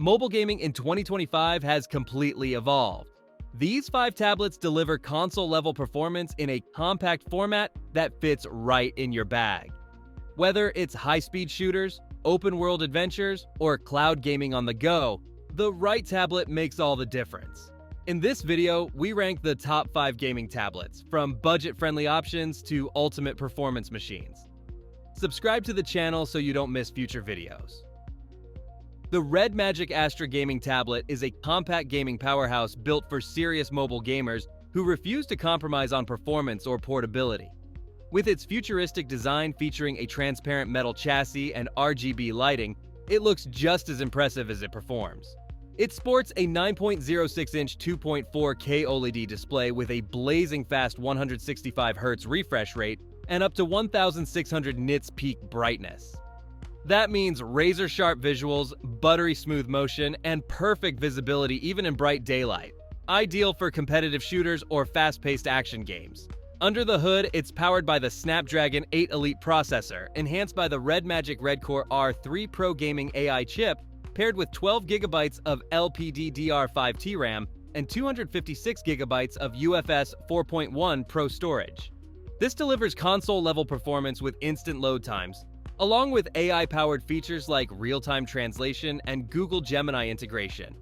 Mobile gaming in 2025 has completely evolved. These 5 tablets deliver console-level performance in a compact format that fits right in your bag. Whether it's high-speed shooters, open-world adventures, or cloud gaming on the go, the right tablet makes all the difference. In this video, we rank the top 5 gaming tablets, from budget-friendly options to ultimate performance machines. Subscribe to the channel so you don't miss future videos. The REDMAGIC Astra gaming tablet is a compact gaming powerhouse built for serious mobile gamers who refuse to compromise on performance or portability. With its futuristic design featuring a transparent metal chassis and RGB lighting, it looks just as impressive as it performs. It sports a 9.06-inch 2.4K OLED display with a blazing fast 165Hz refresh rate and up to 1,600 nits peak brightness. That means razor-sharp visuals, buttery smooth motion, and perfect visibility even in bright daylight. Ideal for competitive shooters or fast-paced action games. Under the hood, it's powered by the Snapdragon 8 Elite processor, enhanced by the REDMAGIC Redcore R3 Pro Gaming AI chip, paired with 12GB of LPDDR5T RAM and 256GB of UFS 4.1 Pro storage. This delivers console-level performance with instant load times, along with AI-powered features like real-time translation and Google Gemini integration.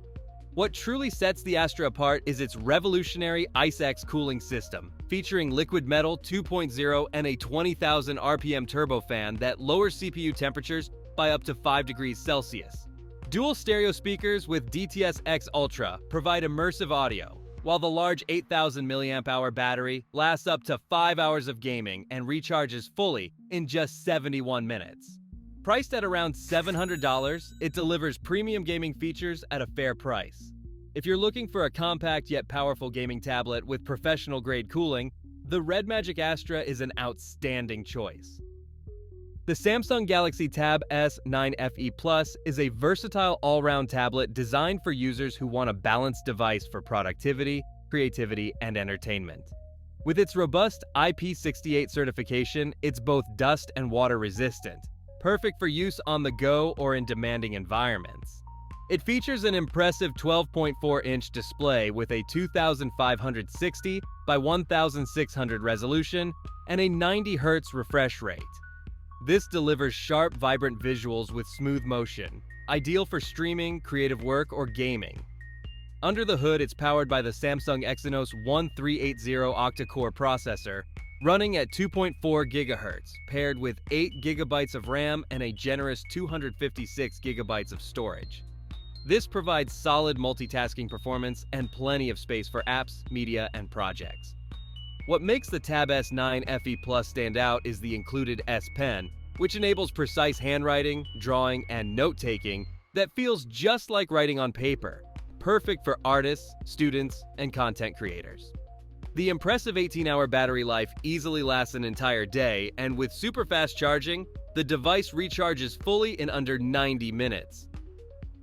What truly sets the Astra apart is its revolutionary IceX cooling system, featuring liquid metal 2.0 and a 20,000 RPM turbofan that lowers CPU temperatures by up to 5 degrees Celsius. Dual stereo speakers with DTS-X Ultra provide immersive audio, while the large 8,000 mAh battery lasts up to 5 hours of gaming and recharges fully in just 71 minutes. Priced at around $700, it delivers premium gaming features at a fair price. If you're looking for a compact yet powerful gaming tablet with professional-grade cooling, the REDMAGIC Astra is an outstanding choice. The Samsung Galaxy Tab S9 FE Plus is a versatile all-round tablet designed for users who want a balanced device for productivity, creativity, and entertainment. With its robust IP68 certification, it's both dust and water resistant, perfect for use on the go or in demanding environments. It features an impressive 12.4-inch display with a 2560 by 1600 resolution and a 90 Hz refresh rate. This delivers sharp, vibrant visuals with smooth motion, ideal for streaming, creative work, or gaming. Under the hood, it's powered by the Samsung Exynos 1380 octa-core processor, running at 2.4 GHz, paired with 8 GB of RAM and a generous 256 GB of storage. This provides solid multitasking performance and plenty of space for apps, media, and projects. What makes the Tab S9 FE Plus stand out is the included S Pen, which enables precise handwriting, drawing, and note-taking that feels just like writing on paper, perfect for artists, students, and content creators. The impressive 18-hour battery life easily lasts an entire day, and with super fast charging, the device recharges fully in under 90 minutes.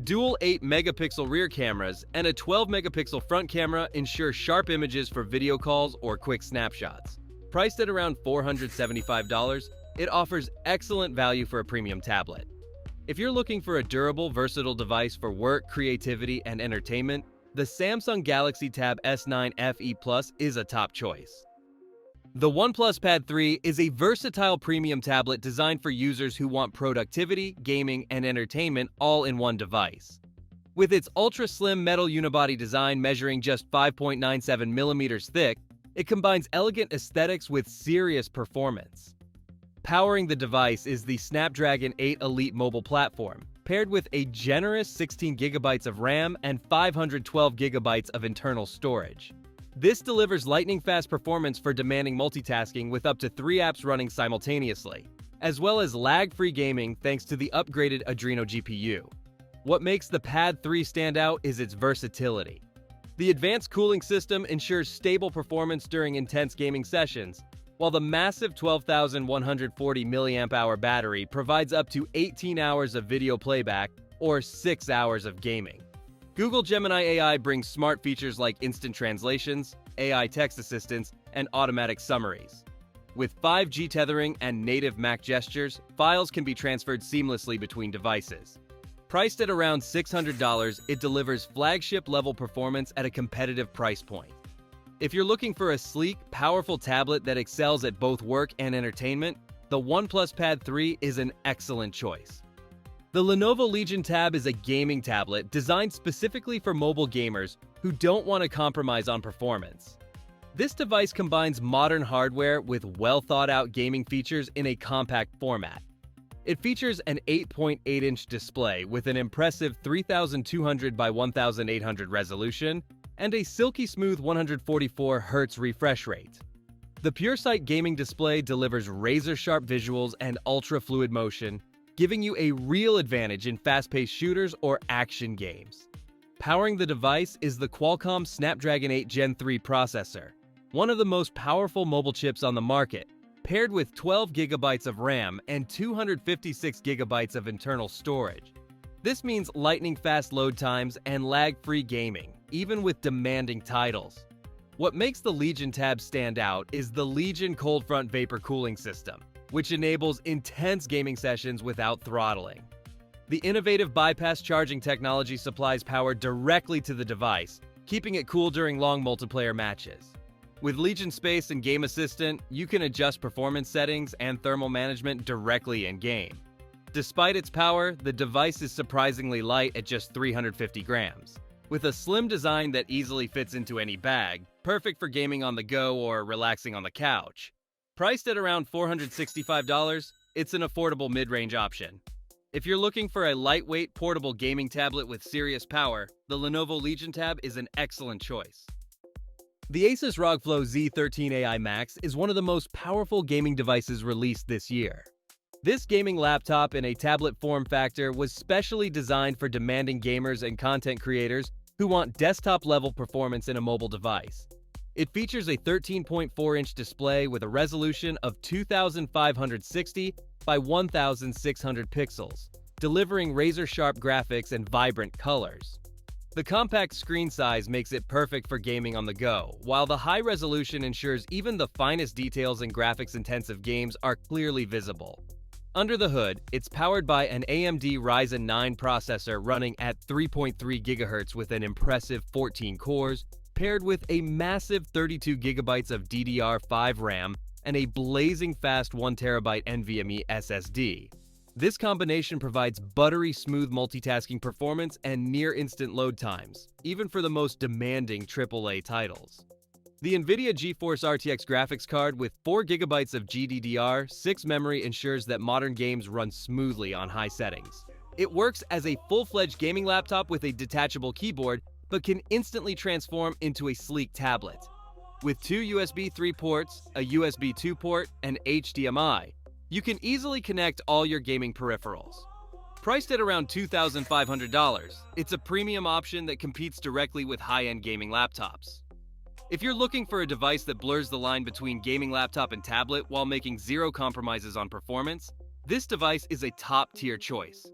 Dual 8-megapixel rear cameras and a 12-megapixel front camera ensure sharp images for video calls or quick snapshots. Priced at around $475, it offers excellent value for a premium tablet. If you're looking for a durable, versatile device for work, creativity, and entertainment, the Samsung Galaxy Tab S9 FE Plus is a top choice. The OnePlus Pad 3 is a versatile premium tablet designed for users who want productivity, gaming, and entertainment all in one device. With its ultra-slim metal unibody design measuring just 5.97 millimeters thick, it combines elegant aesthetics with serious performance. Powering the device is the Snapdragon 8 Elite mobile platform, paired with a generous 16 GB of RAM and 512 GB of internal storage. This delivers lightning-fast performance for demanding multitasking with up to 3 apps running simultaneously, as well as lag-free gaming thanks to the upgraded Adreno GPU. What makes the Pad 3 stand out is its versatility. The advanced cooling system ensures stable performance during intense gaming sessions, while the massive 12,140 mAh battery provides up to 18 hours of video playback or 6 hours of gaming. Google Gemini AI brings smart features like instant translations, AI text assistance, and automatic summaries. With 5G tethering and native Mac gestures, files can be transferred seamlessly between devices. Priced at around $600, it delivers flagship-level performance at a competitive price point. If you're looking for a sleek, powerful tablet that excels at both work and entertainment, the OnePlus Pad 3 is an excellent choice. The Lenovo Legion Tab is a gaming tablet designed specifically for mobile gamers who don't want to compromise on performance. This device combines modern hardware with well-thought-out gaming features in a compact format. It features an 8.8-inch display with an impressive 3200 by 1800 resolution and a silky smooth 144 Hz refresh rate. The PureSight gaming display delivers razor-sharp visuals and ultra-fluid motion, giving you a real advantage in fast-paced shooters or action games. Powering the device is the Qualcomm Snapdragon 8 Gen 3 processor, one of the most powerful mobile chips on the market, paired with 12 GB of RAM and 256 GB of internal storage. This means lightning-fast load times and lag-free gaming, even with demanding titles. What makes the Legion Tab stand out is the Legion Cold Front Vapor Cooling System, which enables intense gaming sessions without throttling. The innovative bypass charging technology supplies power directly to the device, keeping it cool during long multiplayer matches. With Legion Space and Game Assistant, you can adjust performance settings and thermal management directly in-game. Despite its power, the device is surprisingly light at just 350 grams. With a slim design that easily fits into any bag, perfect for gaming on the go or relaxing on the couch. Priced at around $465, it's an affordable mid-range option. If you're looking for a lightweight, portable gaming tablet with serious power, the Lenovo Legion Tab is an excellent choice. The ASUS ROG Flow Z13 AI Max is one of the most powerful gaming devices released this year. This gaming laptop in a tablet form factor was specially designed for demanding gamers and content creators who want desktop-level performance in a mobile device. It features a 13.4-inch display with a resolution of 2560 by 1600 pixels, delivering razor-sharp graphics and vibrant colors. The compact screen size makes it perfect for gaming on the go, while the high resolution ensures even the finest details in graphics-intensive games are clearly visible. Under the hood, it's powered by an AMD Ryzen 9 processor running at 3.3 GHz with an impressive 14 cores, paired with a massive 32 GB of DDR5 RAM and a blazing fast 1TB NVMe SSD. This combination provides buttery smooth multitasking performance and near-instant load times, even for the most demanding AAA titles. The NVIDIA GeForce RTX graphics card with 4 GB of GDDR6 memory ensures that modern games run smoothly on high settings. It works as a full-fledged gaming laptop with a detachable keyboard, but can instantly transform into a sleek tablet. With 2 USB 3 ports, a USB 2 port, and HDMI, you can easily connect all your gaming peripherals. Priced at around $2,500, it's a premium option that competes directly with high-end gaming laptops. If you're looking for a device that blurs the line between gaming laptop and tablet while making zero compromises on performance, this device is a top-tier choice.